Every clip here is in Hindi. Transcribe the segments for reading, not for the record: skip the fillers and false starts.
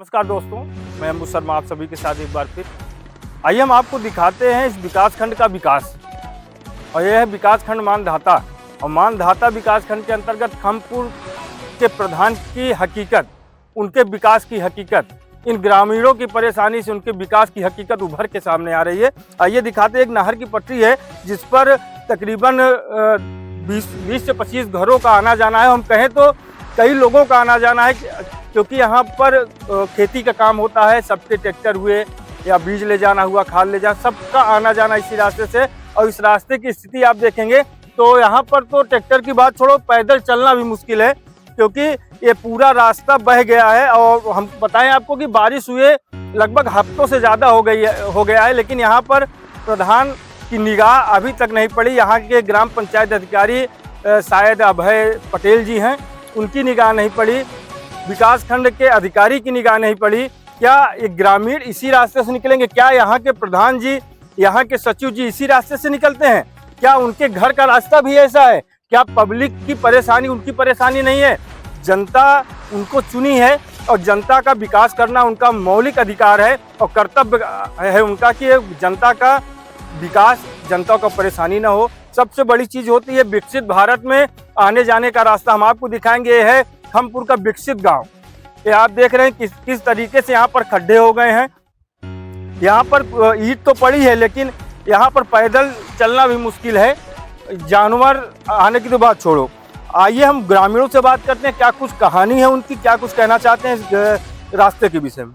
नमस्कार दोस्तों, मैं अम्बू शर्मा आप सभी के साथ एक बार फिर। आइए हम आपको दिखाते हैं इस विकासखंड का विकास। और यह है विकासखंड मानधाता। और मानधाता विकासखंड के अंतर्गत खमपुर के प्रधान की हकीकत, उनके विकास की हकीकत, इन ग्रामीणों की परेशानी से उनके विकास की हकीकत उभर के सामने आ रही है। आइए दिखाते हैं। एक नहर की पटरी है जिस पर तकरीबन 20 से 25 घरों का आना जाना है। हम कहें तो कई लोगों का आना जाना है, क्योंकि यहाँ पर खेती का काम होता है। सबके ट्रैक्टर हुए या बीज ले जाना हुआ, खाद ले जाना, सबका आना जाना इसी रास्ते से। और इस रास्ते की स्थिति आप देखेंगे तो यहाँ पर तो ट्रैक्टर की बात छोड़ो, पैदल चलना भी मुश्किल है, क्योंकि ये पूरा रास्ता बह गया है। और हम बताएं आपको कि बारिश हुए लगभग हफ्तों से ज़्यादा हो गया है, लेकिन यहाँ पर प्रधान की निगाह अभी तक नहीं पड़ी। यहाँ के ग्राम पंचायत अधिकारी शायद अभय पटेल जी हैं, उनकी निगाह नहीं पड़ी, विकासखंड के अधिकारी की निगाह नहीं पड़ी। क्या ये ग्रामीण इसी रास्ते से निकलेंगे? क्या यहाँ के प्रधान जी, यहाँ के सचिव जी इसी रास्ते से निकलते हैं? क्या उनके घर का रास्ता भी ऐसा है? क्या पब्लिक की परेशानी उनकी परेशानी नहीं है? जनता उनको चुनी है और जनता का विकास करना उनका मौलिक अधिकार है और कर्तव्य है उनका कि जनता का विकास, जनता को परेशानी ना हो। सबसे बड़ी चीज होती है विकसित भारत में आने जाने का रास्ता। हम आपको दिखाएंगे। ये है खमपुर का विकसित गांव। ये आप देख रहे हैं किस तरीके से यहाँ पर खड्डे हो गए हैं। यहाँ पर ईंट तो पड़ी है, लेकिन यहाँ पर पैदल चलना भी मुश्किल है। जानवर आने की तो बात छोड़ो। आइए हम ग्रामीणों से बात करते हैं, क्या कुछ कहानी है उनकी, क्या कुछ कहना चाहते हैं इस रास्ते के विषय में।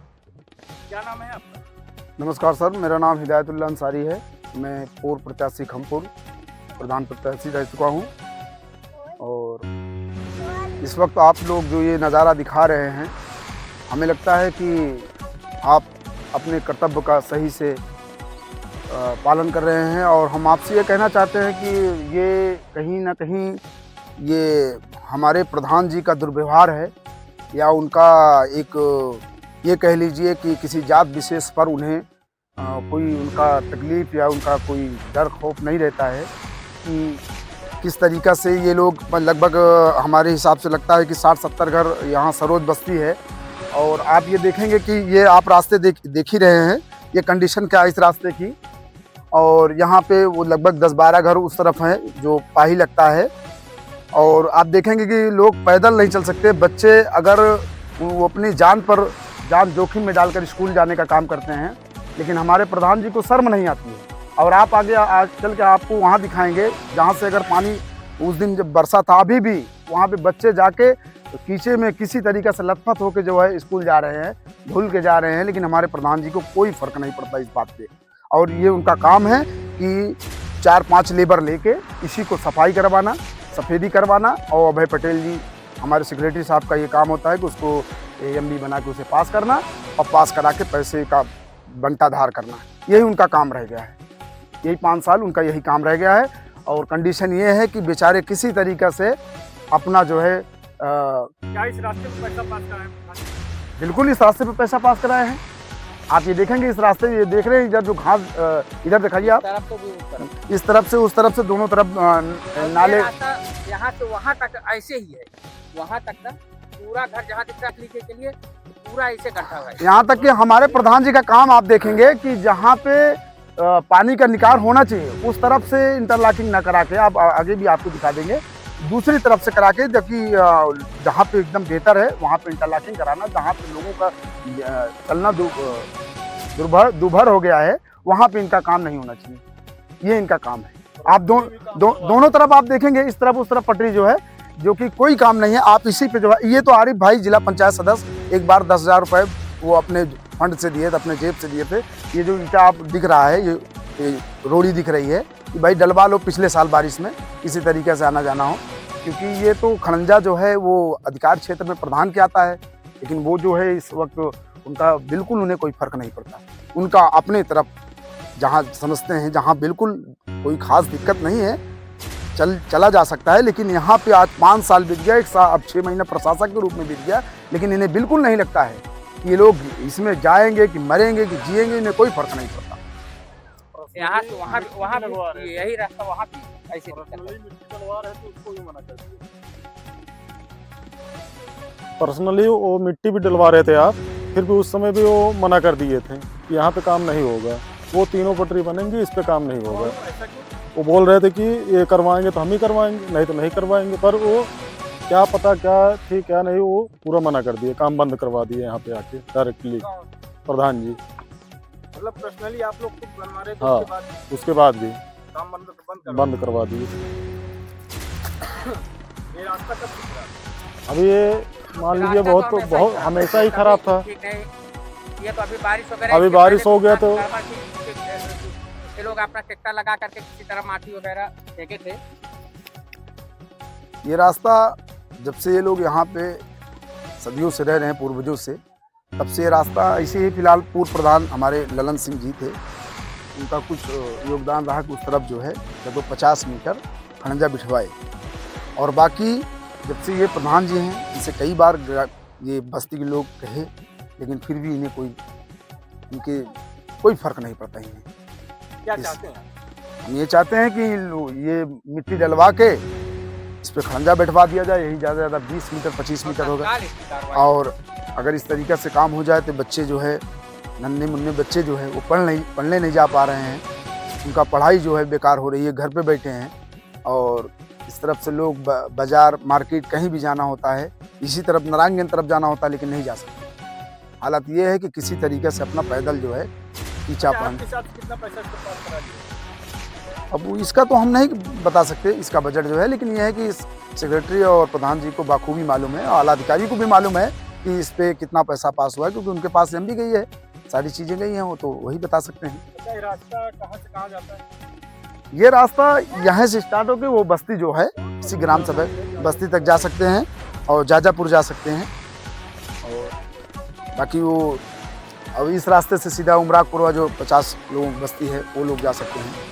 क्या नाम है आपका? नमस्कार सर, मेरा नाम हिदायतुल्ला अंसारी है। मैं पूर्व प्रत्याशी खमपुर प्रधान प्रत्याशी रह चुका हूँ। और इस वक्त आप लोग जो ये नज़ारा दिखा रहे हैं, हमें लगता है कि आप अपने कर्तव्य का सही से पालन कर रहे हैं। और हम आपसे ये कहना चाहते हैं कि ये कहीं ना कहीं ये हमारे प्रधान जी का दुर्व्यवहार है, या उनका एक ये कह लीजिए कि किसी जात विशेष पर उन्हें कोई उनका तकलीफ़ या उनका कोई डर खौफ नहीं रहता है कि किस तरीक़ा से ये लोग लगभग हमारे हिसाब से लगता है कि 60-70 घर यहाँ सरोज बस्ती है। और आप ये देखेंगे कि ये आप रास्ते देख ही रहे हैं, ये कंडीशन क्या है इस रास्ते की। और यहाँ पे वो लगभग 10-12 घर उस तरफ हैं जो पाही लगता है। और आप देखेंगे कि लोग पैदल नहीं चल सकते। बच्चे अगर वो अपनी जान जोखिम में डालकर स्कूल जाने का काम करते हैं, लेकिन हमारे प्रधान जी को शर्म नहीं आती है। और आप आगे आज चल के आपको वहाँ दिखाएंगे जहाँ से अगर पानी उस दिन जब बरसा था, अभी भी वहाँ पे बच्चे जाके कीचड़ में किसी तरीक़े से लथपथ होकर जो है स्कूल जा रहे हैं, धुल के जा रहे हैं, लेकिन हमारे प्रधान जी को कोई फ़र्क नहीं पड़ता इस बात पे। और ये उनका काम है कि 4-5 लेबर लेके इसी को सफाई करवाना, सफ़ेदी करवाना। और अभय पटेल जी हमारे सेक्रेटरी साहब का ये काम होता है कि उसको AMD बना के उसे पास करना और पास करा के पैसे का बंटाधार करना। यही उनका काम रह गया है। यही 5 साल उनका यही काम रह गया है। और कंडीशन ये है कि बेचारे किसी तरीक़े से अपना जो है क्या इस रास्ते पर पैसा पास कराए? बिल्कुल इस रास्ते पे पैसा पास कराए हैं। आप ये देखेंगे इस रास्ते, ये देख रहे हैं इधर जो घास, इधर दिखाइए आप, इस तरफ से उस तरफ से दोनों तरफ नाले। यहाँ से वहाँ तक ऐसे ही है, वहाँ तक का पूरा घर जहाँ तक लिखे के लिए पूरा ऐसे इकट्ठा हुआ है। यहाँ तक कि हमारे प्रधान जी का काम आप देखेंगे कि जहाँ पे पानी का निकाल होना चाहिए उस तरफ से इंटरलॉकिंग ना करा के, आप आगे भी आपको दिखा देंगे, दूसरी तरफ से करा के, जबकि जहाँ पे एकदम बेहतर है वहाँ पे इंटरलॉकिंग कराना। जहाँ पे लोगों का चलना दुभर हो गया है, वहाँ पे इनका काम नहीं होना चाहिए। ये इनका काम है। आप दोनों तरफ आप देखेंगे, इस तरफ उस तरफ पटरी जो है, जो कि कोई काम नहीं है। आप इसी पे जो है, ये तो आरिफ भाई जिला पंचायत सदस्य एक बार 10,000 रुपये वो अपने फंड से दिए थे, अपने जेब से दिए थे। ये जो ईंटा आप दिख रहा है, ये रोड़ी दिख रही है कि भाई डलवा लो, पिछले साल बारिश में किसी तरीके से आना जाना हो। क्योंकि ये तो खड़ंजा जो है वो अधिकार क्षेत्र में प्रधान के आता है, लेकिन वो जो है इस वक्त उनका बिल्कुल उन्हें कोई फ़र्क नहीं पड़ता। उनका अपने तरफ जहाँ समझते हैं, जहाँ बिल्कुल कोई ख़ास दिक्कत नहीं है, चला जा सकता है। लेकिन यहाँ पे आज 5 साल बीत गया, 1 साल अब 6 महीना प्रशासक के रूप में बीत गया, लेकिन इन्हें बिल्कुल नहीं लगता है कि ये लोग इसमें जाएंगे कि मरेंगे कि जिएंगे, इन्हें कोई फ़र्क नहीं पड़ता। यहाँ से वहाँ भी यही रास्ता, वहाँ भी ऐसे पर्सनली वो मिट्टी भी डलवा रहे थे आप, फिर भी उस समय भी वो मना कर दिए थे कि यहाँ पे काम नहीं होगा, वो तीनों पटरी बनेंगी, इस पे काम नहीं होगा। ऐसा क्यों? वो बोल रहे थे कि ये करवाएंगे तो हम ही करवाएंगे, नहीं तो नहीं करवाएंगे। पर वो क्या पता क्या थी क्या नहीं, वो पूरा मना कर दिए, काम बंद करवा दिए यहाँ पे आके डायरेक्टली प्रधान जी। मतलब पर्सनली आप लोग खुद बनवा रहे थे, हाँ। उसके बाद भी काम बंद करवा दिए। ये रास्ता कब ठीक रहा? अभी ये मान लीजिए बहुत हमेशा ही खराब था। ये तो अभी बारिश वगैरह, अभी बारिश हो गया तो ये लोग अपना ट्रैक्टर लगा करके किसी तरह माटी वगैरह फेंके थे। ये रास्ता जब से ये लोग यहाँ पे सदियों से रह रहे हैं, पूर्वजों से, तब से ये रास्ता ऐसे ही। फिलहाल पूर्व प्रधान हमारे ललन सिंह जी थे, उनका कुछ योगदान रहा कि उस तरफ जो है लगभग 50 मीटर खड़ंजा बिठवाए। और बाकी जब से ये प्रधान जी हैं, इनसे कई बार ये बस्ती के लोग कहे, लेकिन फिर भी इन्हें इनके कोई फर्क नहीं पड़ता इन्हें। क्या चाहते हैं? हम ये चाहते हैं कि ये मिट्टी डलवा के इस पे खड़ंजा बैठवा दिया जाए, यही ज़्यादा से ज़्यादा 20 मीटर 25 मीटर होगा। और अगर इस तरीके से काम हो जाए तो बच्चे जो है, नन्हे मुन्ने बच्चे जो है, वो पढ़ने नहीं जा पा रहे हैं, उनका पढ़ाई जो है बेकार हो रही है, घर पे बैठे हैं। और इस तरफ से लोग बाजार मार्केट कहीं भी जाना होता है, इसी तरफ नारायणगंज तरफ जाना होता है, लेकिन नहीं जा सकते। हालत ये है कि किसी तरीके से अपना पैदल जो है पीछा पान। कितना पैसा इसको पास करा दिया? अब इसका तो हम नहीं बता सकते, इसका बजट जो है, लेकिन यह है कि इस सेक्रेटरी और प्रधान जी को बाखूबी मालूम है, और आला अधिकारी को भी मालूम है कि इस पे कितना पैसा पास हुआ है, क्योंकि उनके पास एमडी गई है, सारी चीज़ें गई हैं, वो तो वही बता सकते हैं। अच्छा, ये रास्ता कहाँ से कहाँ जाता है? ये रास्ता यहाँ से स्टार्ट होकर वो बस्ती जो है, इसी ग्राम सभा बस्ती तक जा सकते हैं और जाजापुर जा सकते हैं। और बाकी वो अब इस रास्ते से सीधा उमरापुर जो 50 लोगों की बस्ती है, वो लोग जा सकते हैं।